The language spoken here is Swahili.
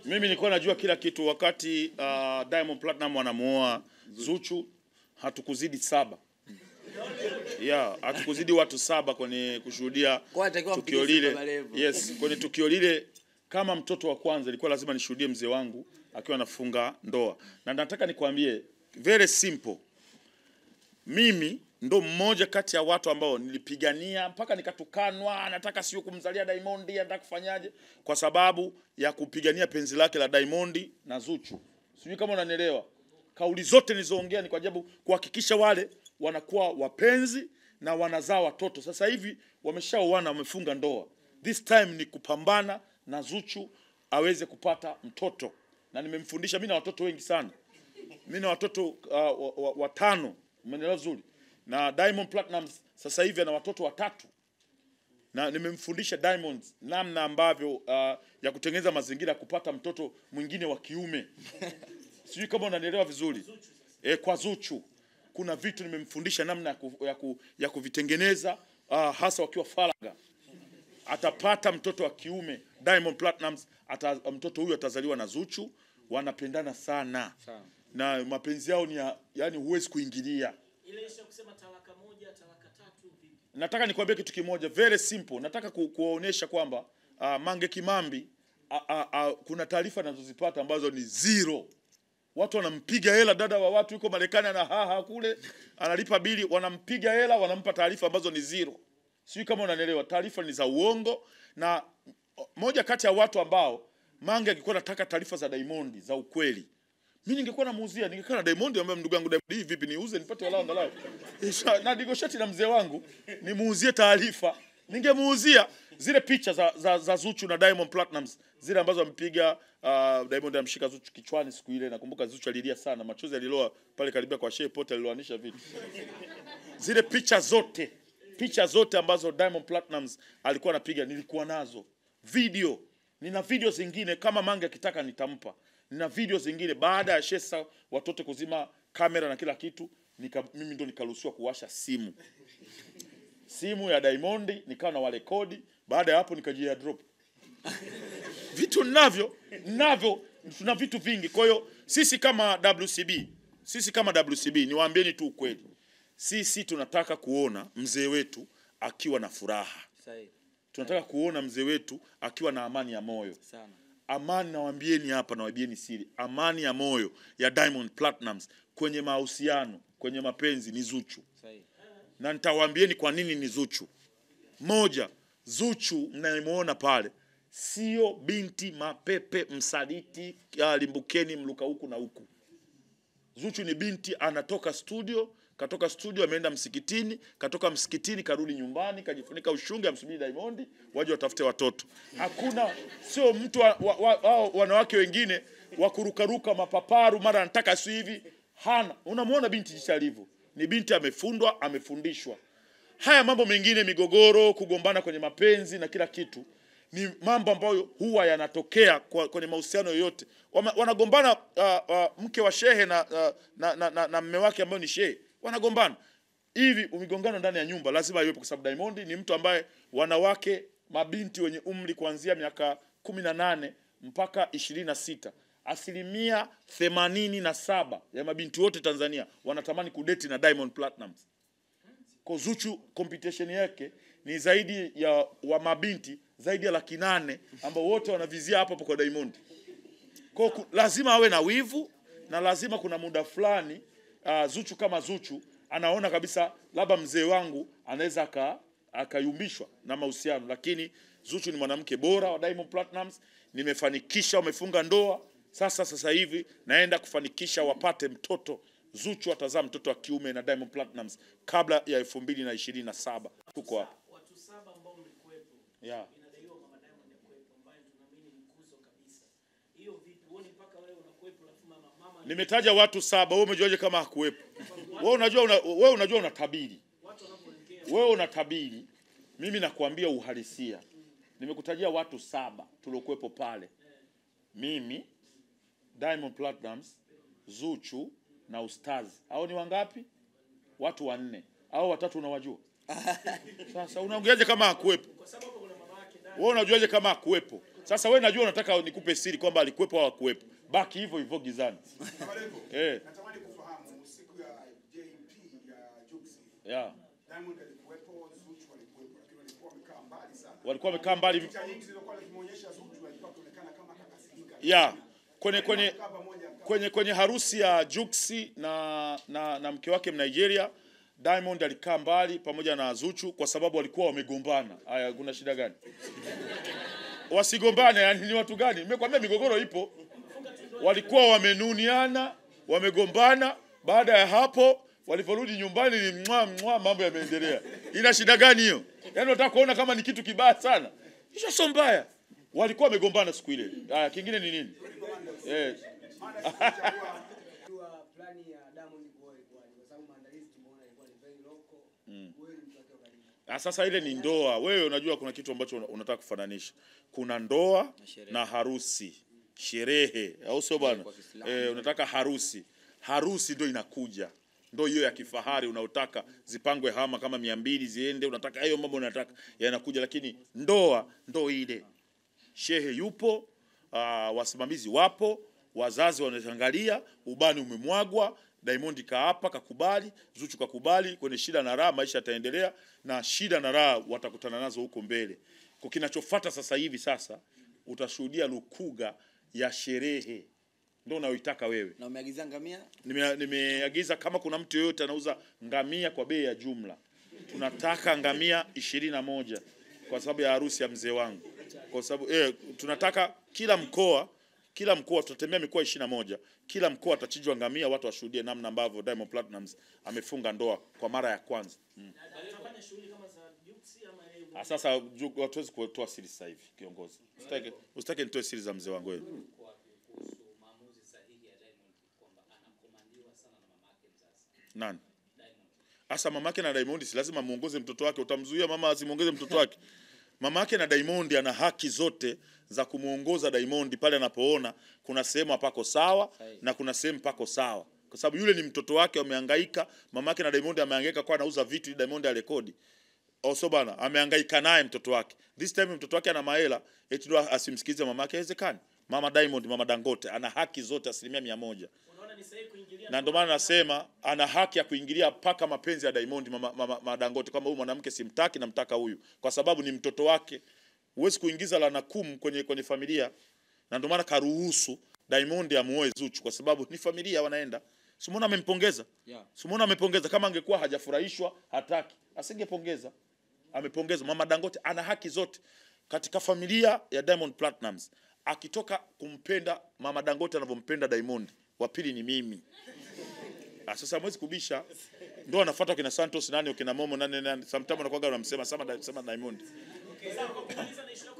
Mimi nilikuwa najua kila kitu wakati Diamond Platinum anamuoa Zuchu, hatukuzidi 7. Hatukuzidi watu 7 kwenye kushuhudia tukio lile. Yes, kwenye tukio lile kama mtoto wa kwanza ilikuwa lazima nishuhudie mzee wangu akiwa anafunga ndoa. Na nataka nikwambie very simple. Mimi ndo mmoja kati ya watu ambao nilipigania mpaka nikatukanwa, nataka sio kumzalia Diamond, nataka kufanyaje kwa sababu ya kupigania penzi lake la Diamond na Zuchu. Sijui kama unanielewa. Kauli zote nilizoongea ni kwa sababu kuhakikisha wale wanakuwa wapenzi na wanazaa watoto. Sasa hivi wameshaoana, wamefunga ndoa. This time ni kupambana na Zuchu aweze kupata mtoto. Na nimemfundisha, mimi na watoto wengi sana. Mimi na watoto 5. Umeelewa vizuri? Na Diamond Platinum sasa hivi ana watoto 3. Na nimemfundisha Diamond namna ambavyo ya kutengeneza mazingira ya kupata mtoto mwingine wa kiume. Sijui kama unanielewa vizuri. Kwa Zuchu kuna vitu nimemfundisha namna ya kuvitengeneza, hasa wakiwa faragha. Atapata mtoto wa kiume. Diamond Platinum mtoto huyu atazaliwa na Zuchu, wanapendana sana. Na mapenzi yao ni yani huwezi kuingilia. Ile isha kusema talaka 1, talaka 3 vipi? Nataka nikwambie kitu kimoja very simple. Nataka kuwaonesha kwamba Mange Kimambi kuna taarifa anazozipata ambazo ni 0. Watu wanampiga hela, dada wa watu yuko Marekani na kule analipa bili, wanampiga hela, wanampa taarifa ambazo ni 0. Sijui kama unanielewa, taarifa ni za uongo. Na moja kati ya watu ambao Mange angekuwa anataka taarifa za Diamond za ukweli, mimi ningekuwa namuuzia, ningekaa na Diamond ambaye ndugu yangu Diamond, vipi niuze nipate walao angalau. Na negotiate na mzee wangu, nimuuzie taarifa. Ningemuuzia zile picha za Zuchu na Diamond Platinum, zile ambazo ampiga Diamond amshika Zuchu kichwani siku ile. Nakumbuka Zuchu alilia sana, machozi aliloa pale karibia kwa Shehe Pote, aliloanisha vitu. Zile picha zote ambazo Diamond Platinum alikuwa anapiga nilikuwa nazo. Video, nina video zingine kama Mange akitaka nitampa. Nina video zingine baada ya Shesa watoto kuzima kamera na kila kitu, mimi ndo nikaruhusiwa kuwasha simu ya Diamond, nikawa na warekodi. Baada ya hapo nikajia drop. Vitu ninavyo tuna vitu vingi. Kwa hiyo sisi kama WCB niwaambieni tu ukweli. Sisi tunataka kuona mzee wetu akiwa na furaha. Sahihi. Tunataka kuona mzee wetu akiwa na amani ya moyo. Sana. Amani, nawaambieni hapa, nawaambieni siri. Amani ya moyo ya Diamond Platinum kwenye mahusiano, kwenye mapenzi ni Zuchu. Sahihi. Na nitawaambieni kwa nini ni Zuchu. Moja, Zuchu mnayemuona pale sio binti mapepe msaliti limbukeni mluka huku na huku. Zuchu ni binti anatoka studio, katoka studio ameenda msikitini, katoka msikitini karudi nyumbani, kajifunika ushungi, amsubiri Diamond waje watafute watoto. Hakuna, sio mtu wanawake wengine wakurukaruka mapaparu mara anataka si hivi. Hana, unamuona binti jinsi alivyo. Ni binti amefundwa, amefundishwa. Haya mambo mengine, migogoro, kugombana kwenye mapenzi na kila kitu, ni mambo ambayo huwa yanatokea kwenye mahusiano yoyote. Wanagombana mke wa shehe na mume wake ambaye ni shehe. Wanagombana. Hivi umigongano ndani ya nyumba lazima iwepo kwa sababu Diamond ni mtu ambaye wanawake, mabinti wenye umri kuanzia miaka 18 mpaka 26, 87% ya mabinti wote Tanzania wanatamani kudeti na Diamond Platinum. Kwa Zuchu competition yake ni zaidi ya wa mabinti zaidi ya 800 ambao wote wanavizia hapo kwa Diamond. Kwa lazima awe na wivu, na lazima kuna muda fulani Zuchu kama Zuchu anaona kabisa labda mzee wangu anaweza akayumbishwa na mahusiano, lakini Zuchu ni mwanamke bora wa Diamond Platinum. Nimefanikisha wamefunga ndoa. Sasa hivi naenda kufanikisha wapate mtoto. Zuchu atazaa mtoto wa kiume na Diamond Platinum kabla ya 2027. Tuko hapa. Watu 7 ambao mlikuwepo. Yeah. Inadaiwa mama Diamond akuwepo ambaye tunaamini ni kuzo kabisa. Hiyo vipi? Uone mpaka wewe unakuwepo alafu mama nimetaja watu 7, wewe umejuaje kama hakuwepo? Wewe unajua unatabiri. Watu wanapoongea. Wewe unatabiri. Mimi nakwambia uhalisia. Nimekutajia watu 7 tuliokuwepo pale. Mimi, Diamond Platinum, Zuchu na Ustaz. Hao ni wangapi? Watu 4. Hao watatu unawajua? Sasa unaongeaje kama hakuwepo? Kwa sababu kuna mama yake ndani. Wewe unajuaje kama hakuwepo? Sasa wewe najua unataka nikupe siri kwamba alikuwepo au hakuwepo. Baki hivyo hivyo gizani. Natamani kufahamu siku ya JP ya Juksi. Diamond alikuwepo, Zuchu alikuwepo, lakini walikuwa wamekaa mbali sana. Walikuwa wamekaa mbali. Picha nyingi zilizokuwa zimeonyesha Zuchu alikuwa kuonekana kama kakasirika. Kwenye harusi ya Juksi na mke wake Nigeria, Diamond alikaa mbali pamoja na Zuchu kwa sababu walikuwa wamegombana. Haya, kuna shida gani? Wasigombane, yani ni watu gani? Nimekwambia migogoro ipo. Walikuwa wamenuniana, wamegombana, baada ya hapo waliporudi nyumbani ni mambo yameendelea. Ina shida gani hiyo? Yaani unataka kuona kama ni kitu kibaya sana. Hicho sio mbaya. Walikuwa wamegombana siku ile. Haya, kingine ni nini? Plani ya Diamond Boy kwa sababu maandalizi tumeona ilikuwa ni very local. Wewe ni mtu wake wa karibu. Sasa ile ni ndoa. Wewe unajua kuna kitu ambacho unataka kufananisha. Kuna ndoa na harusi. Sherehe, au sio bwana? Unataka harusi. Harusi ndio inakuja. Ndio hiyo ya kifahari unaotaka zipangwe hama kama 200 ziende, unataka hayo mambo unataka yanakuja, lakini ndoa ndio ile. Shehe yupo, wasimamizi wapo, wazazi wanaangalia, ubani umemwagwa, Diamond kaapa kakubali, Zuchu kakubali, kwenye shida na raha maisha yataendelea, na shida na raha watakutana nazo huko mbele. Kwa kinachofuata sasa hivi sasa utashuhudia lukuga ya sherehe. Ndio unaoitaka wewe. Na umeagiza ngamia? Nimeagiza kama kuna mtu yeyote anauza ngamia kwa bei ya jumla. Tunataka ngamia 21 kwa sababu ya harusi ya mzee wangu. Kwa sababu tunataka kila mkoa tutatembea mikoa 21. Kila mkoa atachinjwa ngamia, watu washuhudie namna ambavyo Diamond Platnumz amefunga ndoa kwa mara ya kwanza. Anafanya shughuli kama za Juksi ama yeye? Sasa hatuwezi kutoa siri sasa hivi kiongozi. Usitake nitoe siri za mzee wangu wewe. Nani? Asa mamake na Diamond si lazima muongoze mtoto wake, utamzuia mama asimuongeze mtoto wake. Mamake na Diamond ana haki zote za kumuongoza Diamond pale anapoona kuna sehemu hapako sawa na kuna sehemu pako sawa. Kwa sababu yule ni mtoto wake, amehangaika, mamake na Diamond amehangaika kwa anauza vitu ili Diamond arekodi. Also bana, amehangaika naye mtoto wake. This time mtoto wake ana mahela, eti ndo asimsikize mamake, haiwezekani. Mama Diamond, mama Dangote ana haki zote 100%. Na ndio maana nasema ana haki ya kuingilia paka mapenzi ya Diamond mama Dangote, kama huyu mwanamke simtaki namtaka huyu kwa sababu ni mtoto wake. Huwezi kuingiza la nakum kwenye familia. Na ndio maana karuhusu Diamond amuoe Zuchu kwa sababu ni familia wanaenda. Simuona amempongeza? Simuona amepongeza. Kama angekuwa hajafurahishwa, hataki, asingepongeza. Amepongeza. Mama Dangote ana haki zote katika familia ya Diamond Platnumz. Akitoka kumpenda mama Dangote anavyompenda Diamond, wa pili ni mimi. Sasa mwezi kubisha ndio anafuata kina Santos nani kina Momo nani sometimes anakuwa anamsema sama Diamond. Okay, sawa, kwa kumaliza na issue